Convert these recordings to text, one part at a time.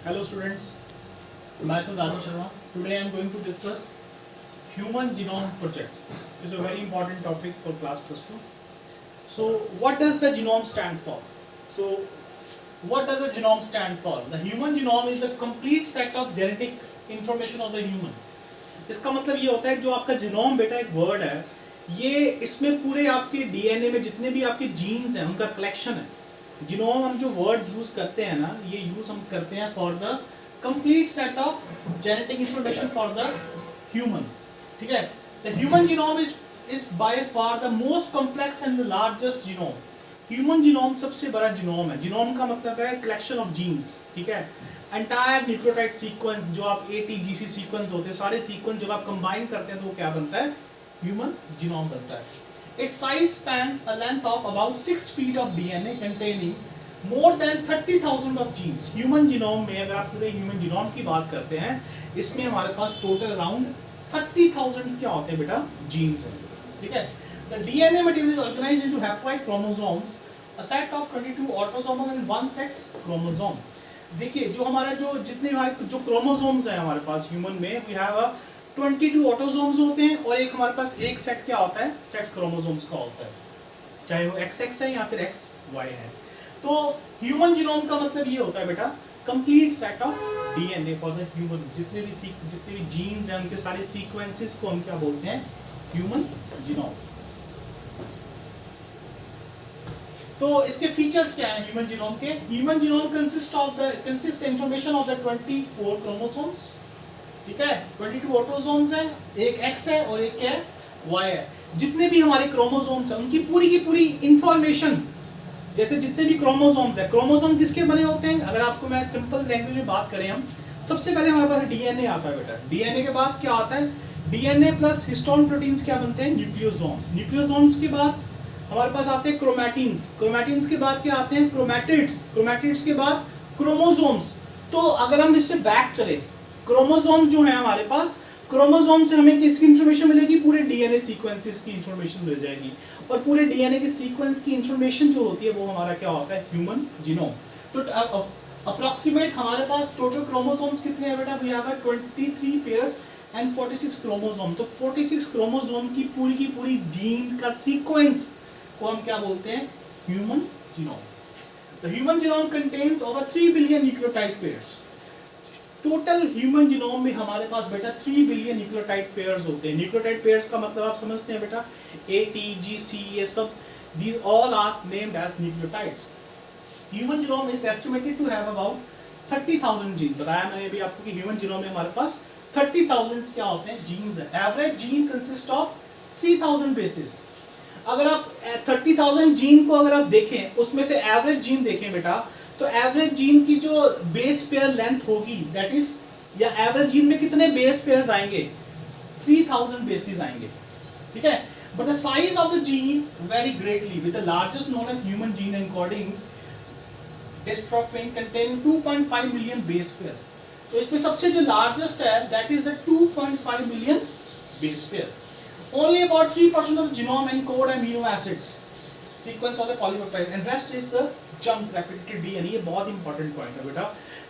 Hello students, myself Raju Sharma. Today I am going to discuss Human Genome Project. It's a very important topic for class plus 2. So what does the genome stand for? So what does the genome stand for? The human genome is the complete set of genetic information of the human. इसका मतलब ये होता है जो आपका genome बेटा एक word है, ये इसमें पूरे आपके डीएनए में जितने भी आपके जीन्स हैं उनका कलेक्शन है. जीनोम हम जो वर्ड यूज करते हैं ना, ये यूज हम करते हैं for the complete set of genetic information for the human. ठीक है. The human genome is by far the most complex and the largest genome. Human genome सबसे बड़ा जीनोम है. जीनोम का मतलब है कलेक्शन ऑफ जीन्स. ठीक है. एंटायर न्यूक्लियोटाइड सीक्वेंस जो आप ATGC सीक्वेंस होते हैं, सारे सीक्वेंस जब आप कंबाइन करते हैं तो वो क्या बनता है? ह्यूमन जीनोम बनता है. Its size spans a length of about 6 feet of DNA containing more than 30,000 of genes. Human genome में अगर आप पूरे human genome की बात करते हैं, इसमें हमारे पास total around 30,000 क्या होते हैं बेटा? Genes हैं. ठीक है. The DNA material is organized into haploid chromosomes, a set of 22 autosomal and 1 sex chromosome. देखिए जो हमारा जो जितने हमारे जो क्रोमोसोम्स हैं हमारे पास ह्यूमन में, we have a 22 ऑटोसोम्स होते हैं और एक हमारे पास एक सेट क्या होता है? सेक्स क्रोमोसोम्स का होता है, चाहे वो XX है या फिर XY है. तो ह्यूमन जीनोम का मतलब ये होता है बेटा complete set of DNA for the human. जितने भी जीन्स हैं उनके सारे सीक्वेंसेस को हम क्या बोलते हैं? Human genome. तो इसके फीचर्स क्या हैं ह्यूमन जीनोम के? Human genome consist information of the 24 chromosomes. ठीक है. 22 ऑटोसोम्स हैं, एक X है और एक क्या है? Y है. जितने भी हमारे क्रोमोसोम्स हैं उनकी पूरी की पूरी इंफॉर्मेशन, जैसे जितने भी क्रोमोसोम्स हैं, क्रोमोसोम किसके बने होते हैं? अगर आपको मैं सिंपल लैंग्वेज में बात करें, हम सबसे पहले हमारे पास डीएनए आता है बेटा. डीएनए के बाद क्या आता है? डीएनए प्लस हिस्टोन प्रोटीन्स क्या बनते हैं? न्यूक्लियोसोम्स. न्यूक्लियोसोम्स के बाद हमारे पास आते हैं क्रोमैटिन्स. क्रोमैटिन्स के बाद क्या आते हैं? क्रोमैटिड्स. क्रोमैटिड्स के बाद क्रोमोसोम्स. तो अगर हम इससे बैक चले, क्रोमोसोम जो है हमारे पास, क्रोमोसोम से हमें किसकी इंफॉर्मेशन मिलेगी? पूरे डीएनए सीक्वेंसेस की इंफॉर्मेशन मिल जाएगी. और पूरे डीएनए के सीक्वेंस की इंफॉर्मेशन जो होती है वो हमारा क्या होता है? Human genome. तो अप्रोक्सीमेट हमारे पास टोटल क्रोमोसोम्स कितने हैं बेटा? We have 23 pairs and 46 chromosome. तो 46 क्रोमोसोम की पूरी जीन का सीक्वेंस को हम क्या बोलते हैं? Human genome. The human genome contains over 3 billion nucleotide pairs. Total human genome में हमारे पास बेटा 3 बिलियन न्यूक्लियोटाइड पेयर्स होते हैं. न्यूक्लियोटाइड पेयर्स का मतलब आप समझते हैं बेटा? ATGC ये सब, these all are named as nucleotides. Human genome is estimated to have about 30,000 genes. बताया मैंने अभी आपको कि ह्यूमन जीनोम में हमारे पास 30,000 क्या होते हैं? जीन्स है. Average gene consist of 3000 basis. अगर आप 30,000 जीन को अगर आप देखें, उसमें से एवरेज जीन देखें बेटा, तो एवरेज जीन की जो बेस पेयर लेंथ होगी, दैट इज, या एवरेज जीन में कितने बेस पेयर्स आएंगे? 3000 बेसिस आएंगे. ठीक है. But the size of the gene very greatly, with the largest known as human gene encoding dystrophin containing 2.5 million base pair. तो इसमें सबसे जो लार्जेस्ट है that is 2.5 million base pair. Only about 3% of the genome encode amino acids sequence of the polypeptide and rest is the junk repetitive DNA. ये बहुत important point है बेटा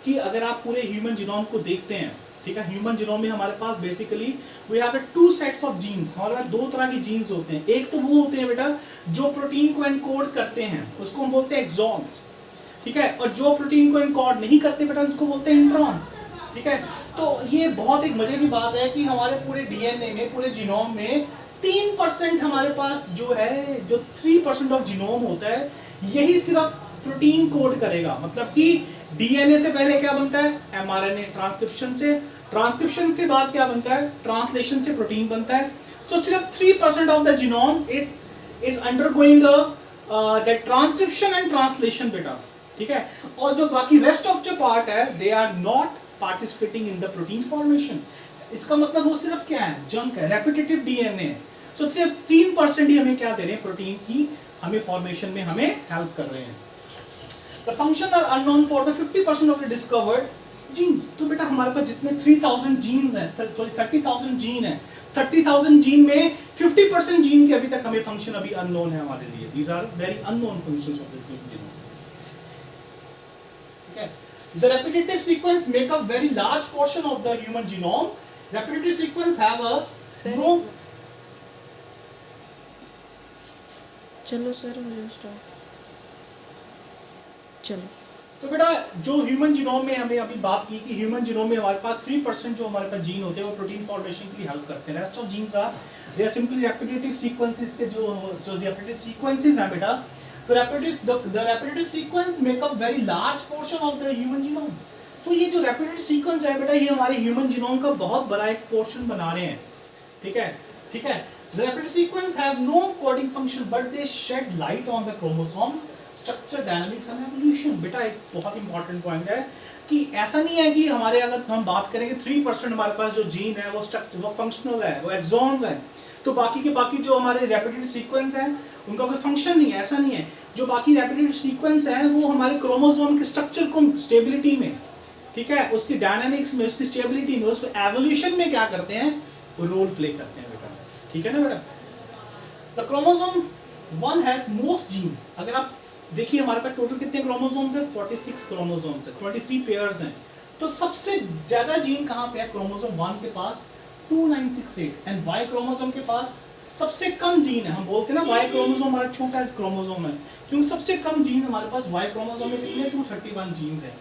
कि अगर आप पूरे ह्यूमन जीनोम को देखते हैं, ठीक है, ह्यूमन जीनोम में हमारे पास basically we have 2 sets of genes. हमारे पास 2 तरह की जीन्स होते हैं. एक तो वो होते हैं बेटा जो प्रोटीन को एनकोड करते हैं, उसको हम बोलते हैं एक्सॉन्स. ठीक है. और जो प्रोटीन को एनकोड नहीं करते बेटा, उसको बोलते हैं इंट्रॉन्स. ठीक है. तो ये बहुत एक मजे की बात है कि हमारे पूरे डीएनए में, पूरे जीनोम में 3% हमारे पास जो है, जो 3% ऑफ जीनोम होता है, यही सिर्फ प्रोटीन कोड करेगा. मतलब कि डीएनए से पहले क्या बनता है? एमआरएनए. ट्रांसक्रिप्शन से बाद क्या बनता है? ट्रांसलेशन से प्रोटीन बनता है. सो सिर्फ 3% of the genome it is undergoing the transcription and translation बेटा. ठीक है. और जो बाकी रेस्ट ऑफ जो पार्ट है, they are not participating in the protein formation. इसका मतलब वो सिर्फ क्या है? जंक है, रेपिटेटिव डीएनए. सो सिर्फ 3% ही हमें क्या दे रहे हैं? प्रोटीन की हमें फॉर्मेशन में हमें हेल्प कर रहे हैं. The function are unknown for the 50% of the discovered genes. तो बेटा हमारे पास जितने 3000 जीन्स हैं, 30,000 जीन है, 30,000 जीन में 50% जीन के अभी तक हमें फंक्शन अभी अननोन है हमारे लिए. These are very unknown functions of the genome. ठीक है. The repetitive sequence make up very large portion of the human genome. Repetitive sequence have a no. चलो सर मुझे स्टॉप। चलो तो बेटा जो ह्यूमन जीनोम में हमें अभी बात की कि ह्यूमन जीनोम में हमारे पास 3% जो हमारे पास जीन होते हैं वो प्रोटीन फॉर्मेशन के लिए हेल्प करते हैं। Rest of genes are they are simply repetitive sequences के जो रेपिटेटिव सीक्वेंसेस हैं बेटा। तो repetitive sequence make up very large portion of the human genome. तो ये जो रेपिटेटिव सीक्वेंस है बेटा ये हमारे ह्यूमन जीनोम का बहुत बड़ा एक पोर्शन बना रहे हैं। ठीक है, ठीक है। The repeated sequence have no coding function but they shed light on the chromosomes, structure, dynamics and evolution। बेटा एक बहुत इंपॉर्टेंट पॉइंट है कि ऐसा नहीं है कि हमारे अगर हम बात करें कि 3% हमारे पास जो जीन है वो फंक्शनल है, वो एक्सॉन्स हैं, तो बाकी के बाकी जो हमारे रेपिटेटिव सीक्वेंस हैं उनका कोई फंक्शन नहीं है। ऐसा नहीं है, जो बाकी रेपिटेटिव सीक्वेंस है वो हमारे क्रोमोसोम के स्ट्रक्चर को, स्टेबिलिटी में, ठीक है, उसकी डायनामिक्स में, उसकी स्टेबिलिटी में, उसको एवोल्यूशन में क्या करते हैं, रोल प्ले करते हैं बेटा। ठीक है ना बेटा। The chromosome 1 has most gene. अगर आप देखिए हमारे पास टोटल कितने क्रोमोसोम्स हैं, 46 क्रोमोसोम्स हैं, 23 पेयर्स हैं। तो सबसे ज्यादा जीन कहाँ पे है, क्रोमोसोम 1 के पास 2968 एंड वाई क्रोमोसोम के पास सबसे कम जीन है। हम बोलते हैं ना वाई क्रोमोसोम हमारा छोटा क्रोमोसोम है, क्योंकि सबसे कम जीन हमारे पास वाई क्रोमोसोम में कितने 231 जीन्स हैं।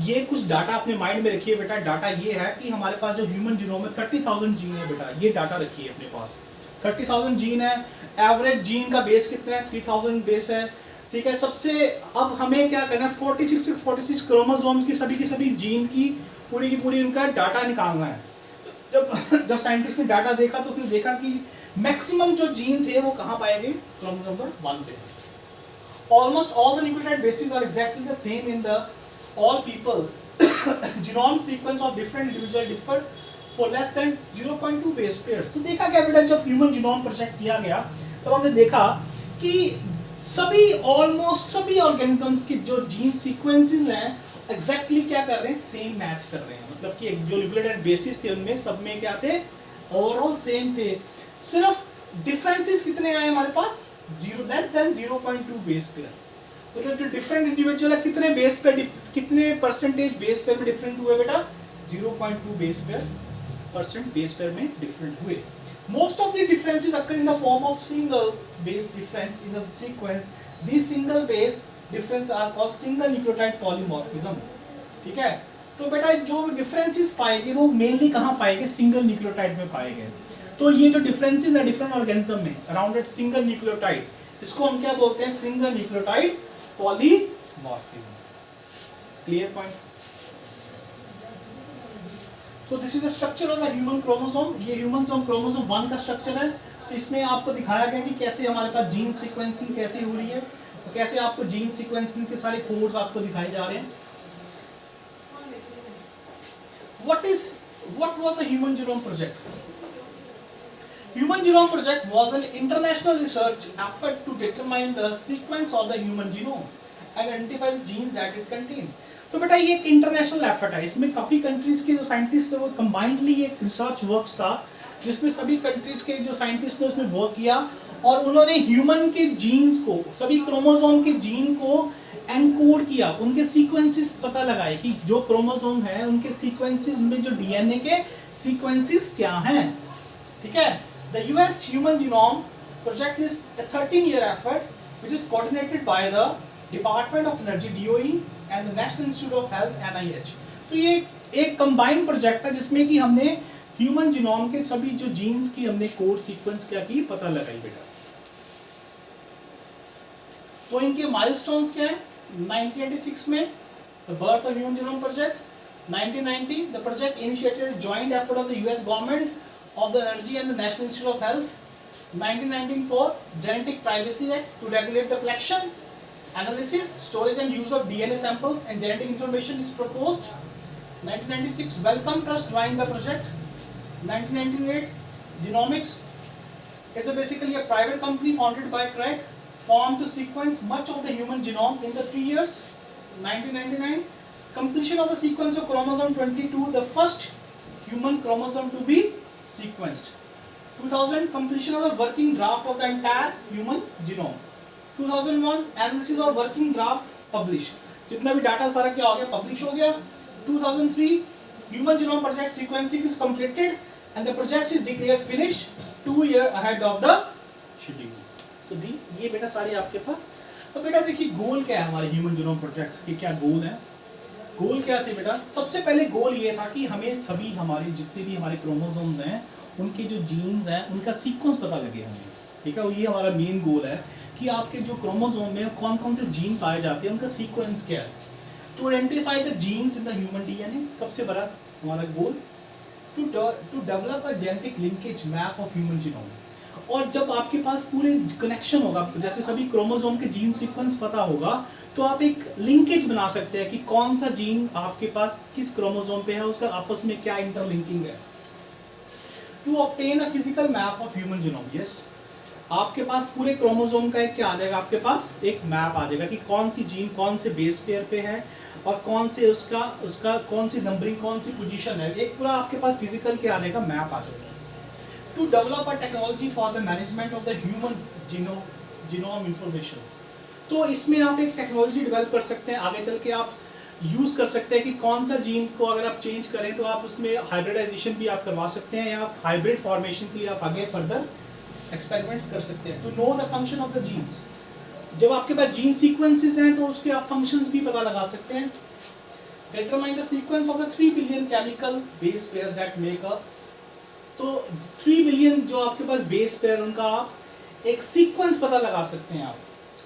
ये कुछ डाटा अपने माइंड में रखिए बेटा। डाटा ये है कि हमारे पास जो ह्यूमन जीनोम में 30,000 जीन है बेटा, ये डाटा रखिए अपने पास। 30,000 जीन है, एवरेज जीन का बेस कितना है, 3000 बेस है। ठीक है, सबसे अब हमें क्या करना है, 46 क्रोमोसोम की सभी जीन की पूरी उनका डाटा निकालना है। जब साइंटिस्ट ने डाटा देखा तो उसने देखा कि मैक्सिमम जो जीन थे वो कहाँ पाए गए, क्रोमोसोम नंबर 1 पे। Almost all the nucleotide bases are exactly the same in the all people genome sequence of different individual differ for less than 0.2 base pairs। तो देखा क्या बेटा, जब ह्यूमन जीनोम प्रोजेक्ट किया गया तो हमने देखा कि ऑलमोस्ट सभी ऑर्गेनिजम्स की जो जीन सीक्वेंसेस हैं एग्जैक्टली क्या कर रहे हैं, सेम मैच कर रहे हैं। मतलब कि जो न्यूक्लियोटाइड बेसिस थे उनमें सब में क्या थे, ओवरऑल सेम थे। सिर्फ डिफरेंसेस कितने आए हमारे पास, लेस देन 0.2 बेस पेयर। मतलब जो डिफरेंट इंडिविजुअल है कितने बेस पे, कितने परसेंटेज बेस पेयर में डिफरेंट हुए बेटा, 0.2 बेस पेयर में डिफरेंट हुए। Most of the differences occur in the form of single base difference in the sequence. This single base difference are called single nucleotide polymorphism. ठीक है, तो बेटा जो डिफरेंसेस पाए गए वो मेनली कहाँ पाए गए, सिंगल न्यूक्लियोटाइड में पाए गए। तो ये जो डिफरेंसेस है डिफरेंट ऑर्गेनिज्म में अराउंड इट सिंगल न्यूक्लियोटाइड, इसको हम क्या बोलते हैं, single nucleotide polymorphism। Clear point? So this is the structure of the human chromosome। ये human chromosome 1 का स्ट्रक्चर है। तो इसमें आपको दिखाया गया कि कैसे हमारे पास जीन सीक्वेंसिंग कैसे हो रही है, तो कैसे आपको जीन सीक्वेंसिंग के सारे कोड्स आपको दिखाए जा रहे हैं। What was the Human Genome Project? Human Genome Project was an international research effort to determine the sequence of the human genome and identify the genes that it contains। तो बेटा ये एक इंटरनेशनल एफर्ट है, इसमें काफ़ी countries के जो scientist थे वो कंबाइंडली एक रिसर्च वर्क्स था जिसमें सभी कंट्रीज के जो साइंटिस्ट ने उसमें वर्क किया और उन्होंने ह्यूमन के जीन्स को, सभी क्रोमोसोम के जीन को एनकोड किया, उनके सीक्वेंसेस पता लगाए कि जो क्रोमोसोम है उनके सीक्वेंसेस में जो डीएनए के सीक्वेंसेस क्या हैं। ठीक है, The US Human Genome Project is a 13-year effort which is coordinated by the Department of Energy (DOE) and the National Institute of Health (NIH)। तो ये एक कंबाइंड प्रोजेक्ट है जिसमें कि हमने ह्यूमन जीनोम के सभी जो जीन्स की हमने कोड सीक्वेंस क्या की, पता लगाई बेटा। तो इनके माइलस्टोन्स क्या हैं, 1986 में the birth of human genome project, 1990 the project initiated joint effort of the US government of the Energy and the National Institute of Health, 1994 Genetic Privacy Act to regulate the collection, analysis, storage and use of DNA samples and genetic information is proposed, 1996 Wellcome Trust joined the project, 1998 Genomics is basically a private company founded by Craig, formed to sequence much of the human genome in the 3 years, 1999 completion of the sequence of chromosome 22, the first human chromosome to be sequenced, 2000 completion of the working draft of the entire human genome, 2001 analysis of working draft published। जितना भी data सारा क्या हो गया, publish हो गया। 2003 human genome project sequencing is completed and the project is declared finish 2 year ahead of the schedule. तो दी ये बेटा सारी आपके पास। अब बेटा देखिए गोल क्या है हमारे ह्यूमन जीनोम प्रोजेक्ट्स के, क्या गोल है? गोल क्या थे बेटा? सबसे पहले गोल ये था कि हमें सभी हमारे जितने भी हमारे क्रोमोसोम्स हैं उनके जो जीन्स हैं उनका सीक्वेंस पता लगे हमें, ठीक है। और ये हमारा मेन गोल है कि आपके जो क्रोमोसोम में कौन कौन से जीन पाए जाते हैं, उनका सीक्वेंस क्या है, to identify the genes in the human DNA, सबसे बड़ा हमारा goal. To develop a genetic linkage map of human genome. और जब आपके पास पूरे कनेक्शन होगा, जैसे सभी क्रोमोसोम के जीन सीक्वेंस पता होगा, तो आप एक लिंकेज बना सकते हैं कि कौन सा जीन आपके पास किस क्रोमोसोम पे है, उसका आपस में क्या इंटरलिंकिंग है। To obtain a physical map of human genome, yes, आपके पास पूरे क्रोमोसोम का एक क्या आ जाएगा, आपके पास एक मैप आ जाएगा कि कौन सी जीन कौन से बेस पेयर पे है और कौन से उसका कौन सी नंबरिंग, कौन सी पोजीशन है, एक पूरा आपके पास फिजिकल क्या आ जाएगा, मैप आ जाएगा। To develop a technology for the management of the human genome information, तो इसमें आप एक टेक्नोलॉजी डेवलप कर सकते हैं, आगे चल के आप यूज़ कर सकते हैं कि कौन सा जीन को अगर आप चेंज करें तो आप उसमें हाइब्रिडाइजेशन भी आप करवा सकते हैं, या हाइब्रिड फॉर्मेशन के लिए आप आगे फर्दर एक्सपेरिमेंट्स कर सकते हैं। To know the function of the genes, जब आपके पास जीन सीक्वेंसेस हैं तो उसके आप फंक्शंस भी पता लगा सकते हैं। Determine the sequence of the 3 billion chemical base pair that make a, तो 3 बिलियन जो आपके पास बेस पेयर, उनका आप एक सीक्वेंस पता लगा सकते हैं। आप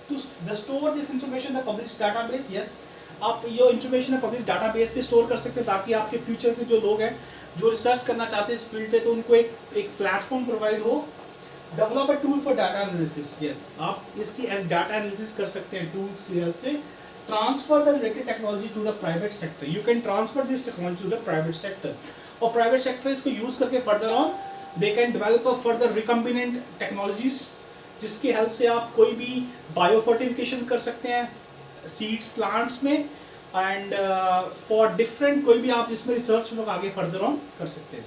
to store this information the publish database, yes, आप ये इंफॉर्मेशन है पब्लिक डाटाबेस पे स्टोर कर सकते हैं ताकि आपके फ्यूचर के जो लोग हैं जो रिसर्च करना चाहते हैं इस फील्ड पे, तो उनको एक प्लेटफॉर्म प्रोवाइड हो। Develop a tool for data analysis, yes, आप इसकी डाटा एनालिसिस कर सकते हैं टूल्स की हेल्प से। Transfer the related technology to the private sector, you can transfer this technology to the private sector, और प्राइवेट सेक्टर इसको यूज करके further on they can develop further recombinant technologies, जिसकी help से आप कोई भी बायोफोर्टिफिकेशन कर सकते हैं सीड्स प्लांट्स में, एंड फॉर डिफरेंट कोई भी आप इसमें रिसर्च लोग आगे फर्दर ऑन कर सकते हैं।